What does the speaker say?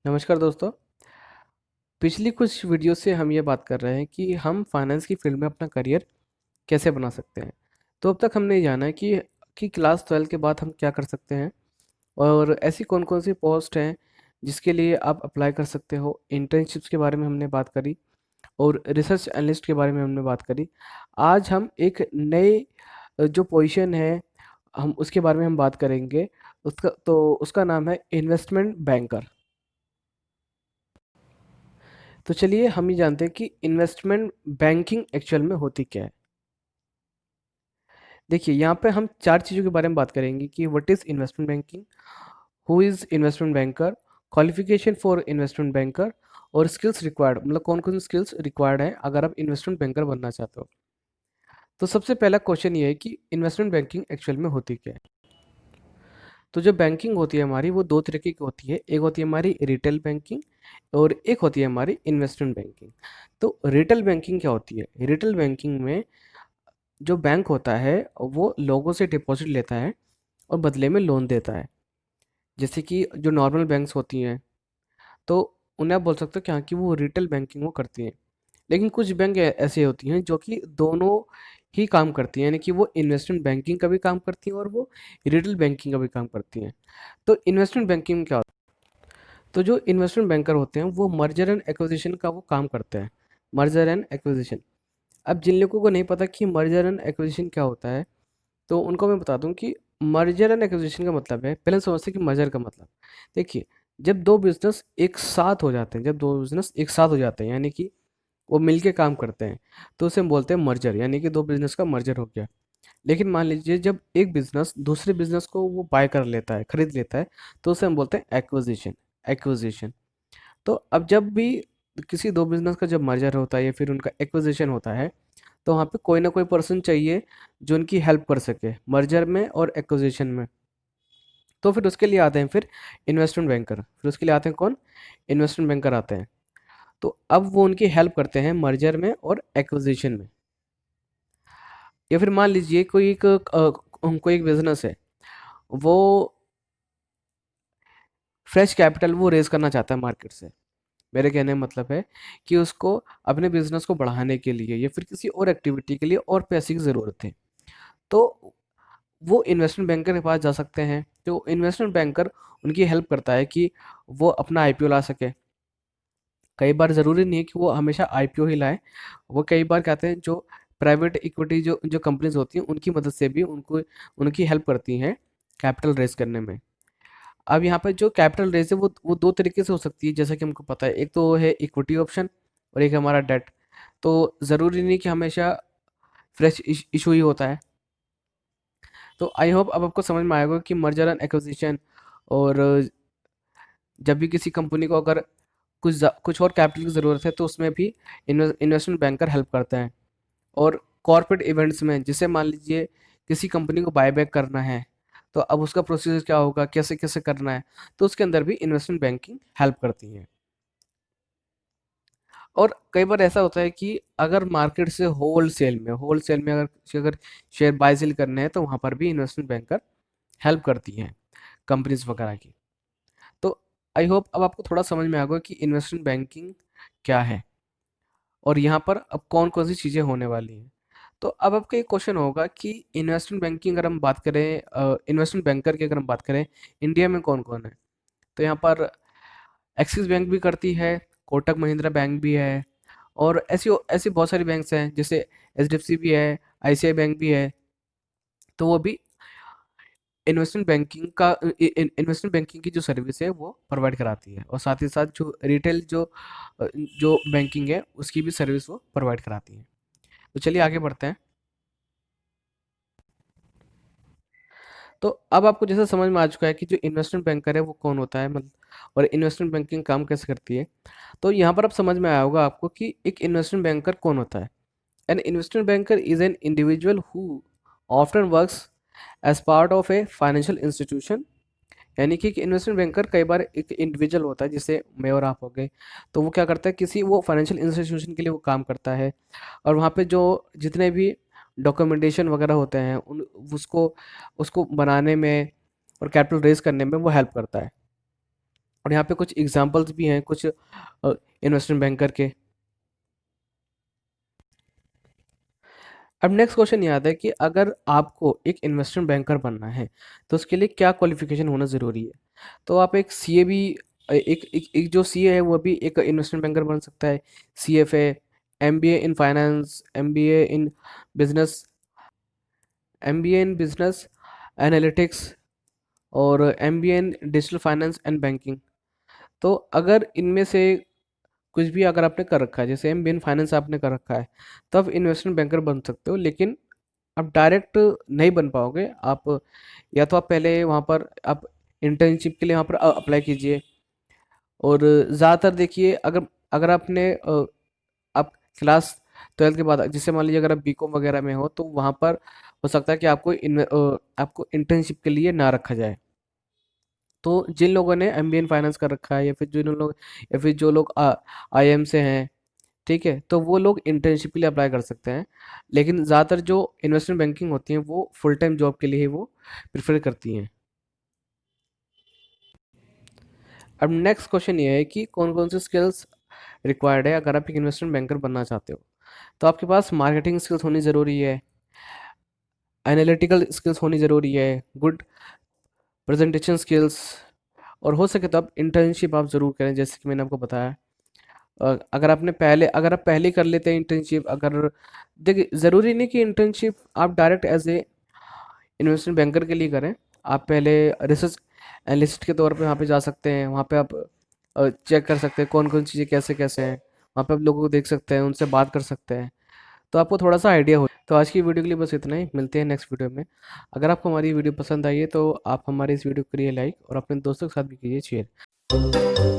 नमस्कार दोस्तों। पिछली कुछ वीडियो से हम ये बात कर रहे हैं कि हम फाइनेंस की फील्ड में अपना करियर कैसे बना सकते हैं। तो अब तक हमने जाना है कि क्लास 12 के बाद हम क्या कर सकते हैं और ऐसी कौन-कौन सी पोस्ट हैं जिसके लिए आप अप्लाई कर सकते हो। इंटर्नशिप्स के बारे में हमने बात करी और रिसर्च एनालिस्ट के बारे में हमने बात करी। आज हम एक नए जो पोजीशन है हम उसके बारे में हम बात करेंगे। उसका नाम है इन्वेस्टमेंट बैंकर। तो चलिए हम ये जानते हैं कि इन्वेस्टमेंट बैंकिंग एक्चुअल में होती क्या है। देखिए यहाँ पे हम चार चीज़ों के बारे में बात करेंगे कि what is investment banking, who is investment banker, qualification for investment banker और स्किल्स रिक्वायर्ड, मतलब कौन कौन सी स्किल्स रिक्वायर्ड है अगर आप इन्वेस्टमेंट बैंकर बनना चाहते हो। तो सबसे पहला क्वेश्चन ये है कि इन्वेस्टमेंट बैंकिंग एक्चुअल में होती क्या है। तो जो बैंकिंग होती है हमारी वो दो तरीके की होती है। एक होती है हमारी रिटेल बैंकिंग और एक होती है हमारी इन्वेस्टमेंट बैंकिंग। तो रिटेल बैंकिंग क्या होती है? रिटेल बैंकिंग में जो बैंक होता है वो लोगों से डिपॉजिट लेता है और बदले में लोन देता है। जैसे कि जो नॉर्मल बैंक्स होती हैं तो उन्हें आप बोल सकते हो कि हाँ कि वो रिटेल बैंकिंग वो करती हैं। लेकिन कुछ बैंक ऐसी होती हैं जो कि दोनों ही काम करती हैं, यानी कि वो इन्वेस्टमेंट बैंकिंग का भी काम करती हैं और वो रिटेल बैंकिंग का भी काम करती हैं। तो इन्वेस्टमेंट बैंकिंग में क्या होता है? तो जो इन्वेस्टमेंट बैंकर होते हैं वो मर्जर एंड एक्विजिशन का वो काम करते हैं। Merger and acquisition. अब जिन लोगों को नहीं पता कि मर्जर एंड एक्विजिशन क्या होता है तो उनको मैं बता दूं कि मर्जर एंड एक्विजिशन का मतलब है, पहले समझते हैं कि मर्जर का मतलब। देखिए, जब दो बिजनेस एक साथ हो जाते हैं, जब दो बिजनेस एक साथ हो जाते हैं यानी कि वो मिलके काम करते हैं तो उसे हम बोलते हैं मर्जर, यानी कि दो बिजनेस का मर्जर हो गया। लेकिन मान लीजिए जब एक बिजनेस दूसरे बिजनेस को वो बाय कर लेता है, खरीद लेता है, तो उसे हम बोलते हैं एक्विजिशन। एक्विजिशन। तो अब जब भी किसी दो बिजनेस का जब मर्जर होता है या फिर उनका एक्विजिशन होता है तो वहाँ पे कोई ना कोई पर्सन चाहिए जो उनकी हेल्प कर सके मर्जर में और एक्विजिशन में। तो फिर उसके लिए आते हैं फिर इन्वेस्टमेंट बैंकर। फिर उसके लिए आते हैं कौन? इन्वेस्टमेंट बैंकर आते हैं। तो अब वो उनकी हेल्प करते हैं मर्जर में और एक्विजिशन में। या फिर मान लीजिए कोई एक बिजनेस है, वो फ्रेश कैपिटल वो रेज करना चाहता है मार्केट से। मेरे कहने का मतलब है कि उसको अपने बिजनेस को बढ़ाने के लिए या फिर किसी और एक्टिविटी के लिए और पैसे की ज़रूरत है। तो वो इन्वेस्टमेंट बैंकर के पास जा सकते हैं। तो इन्वेस्टमेंट बैंकर उनकी हेल्प करता है कि वो अपना आईपीओ ला सके। कई बार ज़रूरी नहीं है कि वो हमेशा आईपीओ ही लाए। वो कई बार कहते हैं जो प्राइवेट इक्विटी जो जो कंपनीज होती हैं उनकी मदद से भी उनको उनकी हेल्प करती हैं कैपिटल रेज करने में। अब यहाँ पे जो कैपिटल रेज है वो दो तरीके से हो सकती है जैसा कि हमको पता है। एक तो है इक्विटी ऑप्शन और एक है हमारा डेट। तो ज़रूरी नहीं कि हमेशा फ्रेश इशू ही होता है। तो आई होप अब आपको समझ में आएगा कि मर्जर एंड एक्विजिशन और जब भी किसी कंपनी को अगर कुछ और कैपिटल की ज़रूरत है तो उसमें भी इन्वेस्टमेंट बैंकर हेल्प करते हैं। और कॉर्पोरेट इवेंट्स में जैसे मान लीजिए किसी कंपनी को बायबैक करना है तो अब उसका प्रोसीजर क्या होगा, कैसे कैसे करना है, तो उसके अंदर भी इन्वेस्टमेंट बैंकिंग हेल्प करती है। और कई बार ऐसा होता है कि अगर मार्केट से होल सेल में अगर शेयर बाय सेल करने हैं तो वहाँ पर भी इन्वेस्टमेंट बैंकर हेल्प करती हैं कंपनीज वगैरह की। तो आई होप अब आपको थोड़ा समझ में आ गया कि इन्वेस्टमेंट बैंकिंग क्या है और यहाँ पर अब कौन कौन सी चीज़ें होने वाली हैं। तो अब आपका एक क्वेश्चन होगा कि इन्वेस्टमेंट बैंकिंग अगर हम बात करें, इन्वेस्टमेंट बैंकर की अगर हम बात करें इंडिया में कौन कौन है। तो यहाँ पर एक्सिस बैंक भी करती है, कोटक महिंद्रा बैंक भी है और ऐसी ऐसी बहुत सारी बैंक्स हैं जैसे एचडीएफसी भी है, आईसीआई बैंक भी है। तो वो भी इन्वेस्टमेंट बैंकिंग की जो सर्विस है वो प्रोवाइड कराती है और साथ ही साथ जो रिटेल जो बैंकिंग है उसकी भी सर्विस वो प्रोवाइड कराती है। तो चलिए आगे बढ़ते हैं। तो अब आपको जैसा समझ में आ चुका है कि जो इन्वेस्टमेंट बैंकर है वो कौन होता है, मतलब और इन्वेस्टमेंट बैंकिंग काम कैसे करती है। तो यहाँ पर अब समझ में आया होगा आपको कि एक इन्वेस्टमेंट बैंकर कौन होता है। An investment banker is an individual who often works as part of a financial institution. यानी कि एक इन्वेस्टमेंट बैंकर कई बार एक इंडिविजुअल होता है, जैसे मैं और आप हो गए। तो वो क्या करता है, किसी वो फाइनेंशियल इंस्टीट्यूशन के लिए वो काम करता है और वहाँ पे जो जितने भी डॉक्यूमेंटेशन वगैरह होते हैं उन उसको उसको बनाने में और कैपिटल रेज करने में वो हेल्प करता है। और यहाँ पे कुछ एग्जांपल्स भी हैं कुछ इन्वेस्टमेंट बैंकर के। अब नेक्स्ट क्वेश्चन ये आता है कि अगर आपको एक इन्वेस्टमेंट बैंकर बनना है तो उसके लिए क्या क्वालिफिकेशन होना ज़रूरी है। तो आप एक सीए भी एक जो सीए है वो भी एक इन्वेस्टमेंट बैंकर बन सकता है। CFA, MBA in finance, business MBA in business analytics और MBA in digital finance and banking. तो अगर इनमें से कुछ भी अगर आपने कर रखा है, जैसे एमबीए इन फाइनेंस आपने कर रखा है, तो आप इन्वेस्टमेंट बैंकर बन सकते हो। लेकिन आप डायरेक्ट नहीं बन पाओगे। आप या तो आप पहले वहाँ पर आप इंटर्नशिप के लिए वहाँ पर अप्लाई कीजिए। और ज़्यादातर देखिए, अगर अगर आपने आप क्लास 12 के बाद, जैसे मान लीजिए अगर आप बीकॉम वगैरह में हो, तो वहाँ पर हो सकता है कि आपको इंटर्नशिप के लिए ना रखा जाए। तो जिन लोगों ने एमबीए इन फाइनेंस कर रखा है, या फिर जो लोग आईएम से हैं, ठीक है, तो वो लोग इंटर्नशिप के लिए अप्लाई कर सकते हैं। लेकिन ज़्यादातर जो इन्वेस्टमेंट बैंकिंग होती हैं वो फुल टाइम जॉब के लिए ही वो प्रेफर करती हैं। अब नेक्स्ट क्वेश्चन ये है कि कौन कौन से स्किल्स रिक्वायर्ड है अगर आप एक इन्वेस्टमेंट बैंकर बनना चाहते हो। तो आपके पास मार्केटिंग स्किल्स होनी ज़रूरी है, एनालिटिकल स्किल्स होनी ज़रूरी है, गुड प्रेजेंटेशन स्किल्स, और हो सके तो आप इंटर्नशिप आप ज़रूर करें, जैसे कि मैंने आपको बताया। अगर आप पहले कर लेते हैं इंटर्नशिप, अगर देखिए ज़रूरी नहीं कि इंटर्नशिप आप direct as a investment banker के लिए करें। आप पहले रिसर्च एनालिस्ट के तौर पे वहाँ पे जा सकते हैं। वहाँ पे आप चेक कर सकते हैं कौन कौन चीज़ें कैसे कैसे हैं। वहाँ पे आप लोगों को देख सकते हैं, उनसे बात कर सकते हैं, तो आपको थोड़ा सा आइडिया हो। तो आज की वीडियो के लिए बस इतना ही, मिलते हैं नेक्स्ट वीडियो में। अगर आपको हमारी वीडियो पसंद आई है तो आप हमारे इस वीडियो को करिए लाइक और अपने दोस्तों के साथ भी कीजिए शेयर।